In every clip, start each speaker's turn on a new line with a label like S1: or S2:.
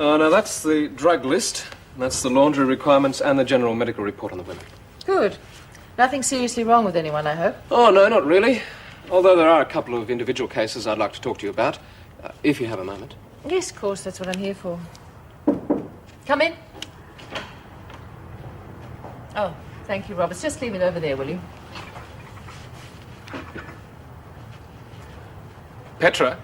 S1: Oh, no, that's the drug list. That's the laundry requirements and the general medical report on the women.
S2: Good. Nothing seriously wrong with anyone, I hope?
S1: Oh, no, not really. Although there are a couple of individual cases I'd like to talk to you about, if you have a moment.
S2: Yes, of course, that's what I'm here for. Come in. Oh, thank you, Roberts. Just leave it over there, will you?
S1: Petra?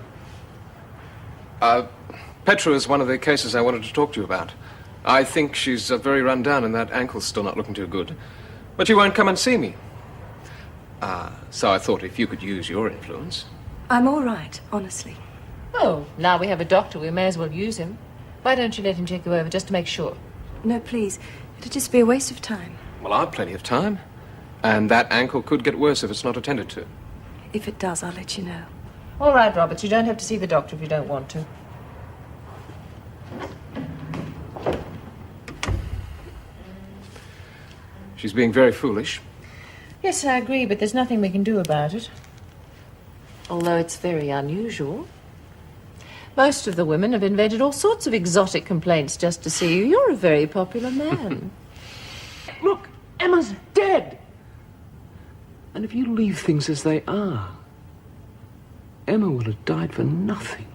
S1: Petra is one of the cases I wanted to talk to you about. I think she's very run down and that ankle's still not looking too good. But she won't come and see me. So I thought if you could use your influence.
S3: I'm all right, honestly.
S2: Oh, now we have a doctor, we may as well use him. Why don't you let him check you over, just to make sure?
S3: No, please. It'd just be a waste of time.
S1: Well, I've plenty of time. And that ankle could get worse if it's not attended to.
S3: If it does, I'll let you know.
S2: All right, Roberts, you don't have to see the doctor if you don't want to.
S1: She's being very foolish.
S2: Yes, I agree, but there's nothing we can do about it. Although it's very unusual. Most of the women have invented all sorts of exotic complaints just to see you. You're a very popular man.
S4: Look, Emma's dead. And if you leave things as they are, Emma will have died for nothing.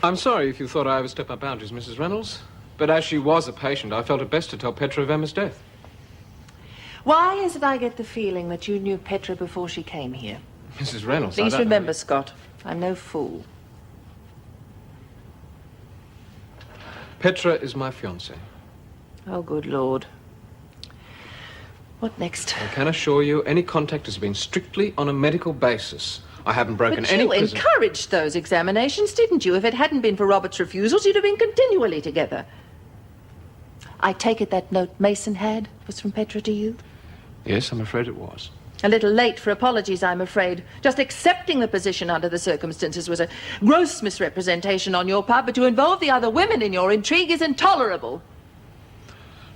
S1: I'm sorry if you thought I overstepped my boundaries, Mrs. Reynolds. But as she was a patient, I felt it best to tell Petra of Emma's death.
S2: Why is it I get the feeling that you knew Petra before she came here?
S1: Mrs. Reynolds,
S2: Please
S1: I don't
S2: remember,
S1: know.
S2: Scott, I'm no fool.
S1: Petra is my fiancée.
S2: Oh, good Lord. What next?
S1: I can assure you any contact has been strictly on a medical basis. I haven't broken
S2: But
S1: any
S2: you
S1: prison...
S2: encouraged those examinations, didn't you? If it hadn't been for Robert's refusals, you'd have been continually together. I take it that note Mason had was from Petra to you?
S1: Yes, I'm afraid it was.
S2: A little late for apologies, I'm afraid. Just accepting the position under the circumstances was a gross misrepresentation on your part, but to involve the other women in your intrigue is intolerable.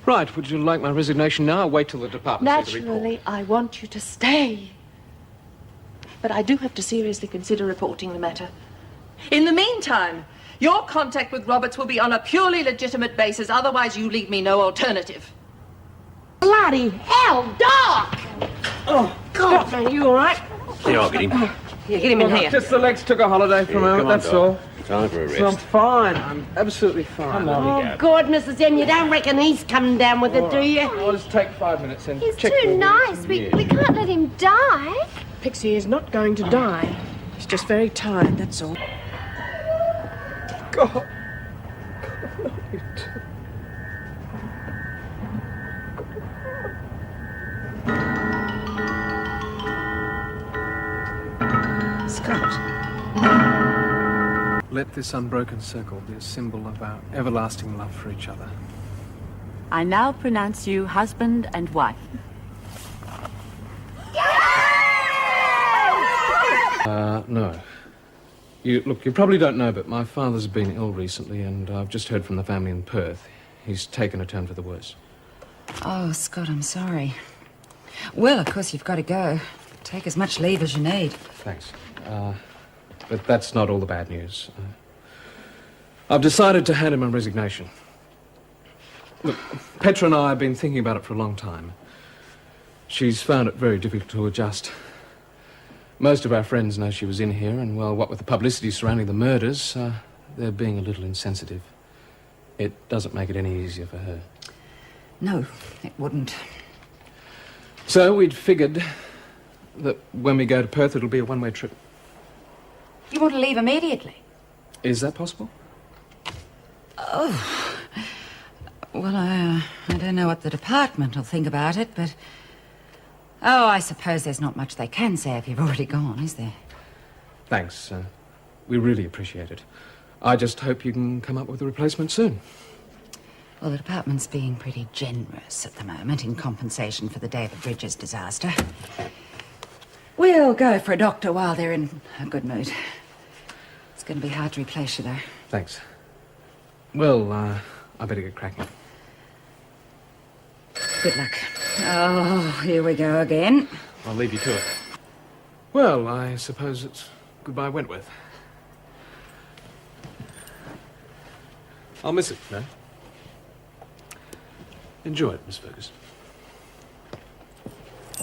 S1: Right, would you like my resignation now or wait till the department sees the report?
S2: Naturally, I want you to stay. But I do have to seriously consider reporting the matter. In the meantime, your contact with Roberts will be on a purely legitimate basis, otherwise you leave me no alternative.
S5: Bloody hell, Doc!
S4: Oh,
S5: God, man, you all right?
S4: Here, I'll get him.
S5: Yeah, get him in here.
S4: Just the legs took a holiday for a moment, that's all.
S6: Time for a rest.
S4: So I'm fine. I'm absolutely fine.
S5: Oh, God, Mrs. M, you don't reckon he's coming down with it, do you?
S4: I'll just take 5 minutes and
S7: He's
S4: check
S7: too
S4: the-
S7: nice. We can't let him die.
S5: Pixie is not going to die. He's just very tired, that's all.
S4: God.
S5: Scott.
S1: Let this unbroken circle be a symbol of our everlasting love for each other.
S8: I now pronounce you husband and wife.
S1: No. Look, you probably don't know, but my father's been ill recently, and I've just heard from the family in Perth. He's taken a turn for the worse.
S9: Oh, Scott, I'm sorry. Well, of course, you've got to go. Take as much leave as you need.
S1: Thanks. But that's not all the bad news. I've decided to hand in my resignation. Look, Petra and I have been thinking about it for a long time. She's found it very difficult to adjust. Most of our friends know she was in here, and, well, what with the publicity surrounding the murders, they're being a little insensitive. It doesn't make it any easier for her.
S9: No, it wouldn't.
S1: So we'd figured that when we go to Perth, it'll be a one-way trip.
S9: You want to leave immediately?
S1: Is that possible?
S9: Oh. Well, I don't know what the department will think about it, but... Oh, I suppose there's not much they can say if you've already gone, is there?
S1: Thanks. We really appreciate it. I just hope you can come up with a replacement soon.
S9: Well, the department's being pretty generous at the moment in compensation for the David Bridges disaster. We'll go for a doctor while they're in a good mood. It's going to be hard to replace you, though.
S1: Thanks. Well, I better get cracking.
S9: Good luck. Oh, here we go again.
S1: I'll leave you to it. Well, I suppose it's goodbye, Wentworth. I'll miss it, no? Enjoy it, Miss Ferguson.